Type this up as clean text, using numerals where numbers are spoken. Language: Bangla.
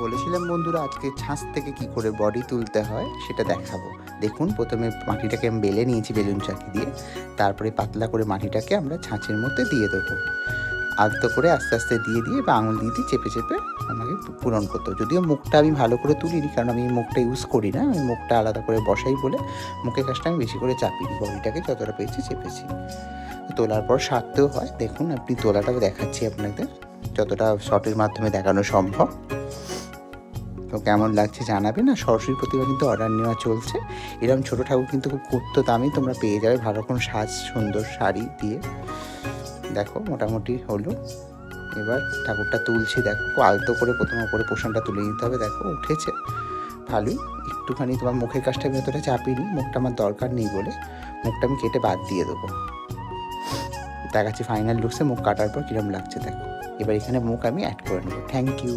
বলেছিলাম বন্ধুরা আজকে ছাঁচ থেকে কি করে বডি তুলতে হয় সেটা দেখাবো। দেখুন প্রথমে মাটিটাকে আমি বেলে নিয়েছি বেলুন চাকি দিয়ে, তারপরে পাতলা করে মাটিটাকে আমরা ছাঁচের মধ্যে দিয়ে দেবো। আলতো করে আস্তে আস্তে দিয়ে দিয়ে বা আঙুল দিয়ে দিয়ে চেপে চেপে আমাকে পূরণ করতে হবে। যদিও মুখটা আমি ভালো করে তুলিনি, কারণ আমি মুখটা ইউজ করি না, আমি মুখটা আলাদা করে বসাই বলে মুখের কাজটা আমি বেশি করে চাপিনি, বডিটাকে যতটা পেয়েছি চেপেছি। তোলার পর সারতেও হয়। দেখুন আপনি তোলাটাও দেখাচ্ছি আপনাদের, যতটা শর্টের মাধ্যমে দেখানো সম্ভব। তো কেমন লাগছে জানাবেন। আর সরস্বতী প্রতিমা কিন্তু অর্ডার নেওয়া চলছে। এরকম ছোটো ঠাকুর কিন্তু খুব কম দামে তোমরা পেয়ে যাবে, ভালো রকম সাজ সুন্দর শাড়ি দিয়ে। দেখো মোটামুটি হলো। এবার ঠাকুরটা তুলছি, দেখো আলতো করে প্রথমে ওপরে পোষণটা তুলে নিতে হবে। দেখো উঠেছে ভালোই। একটুখানি তোমার মুখের কাজটা আমি অতটা চাপিনি, মুখটা আমার দরকার নেই বলে মুখটা আমি কেটে বাদ দিয়ে দেবো। দেখাচ্ছি ফাইনাল লুকসে মুখ কাটার পর কীরকম লাগছে দেখো। এবার এখানে মুখ আমি অ্যাড করে নেবো। Thank you.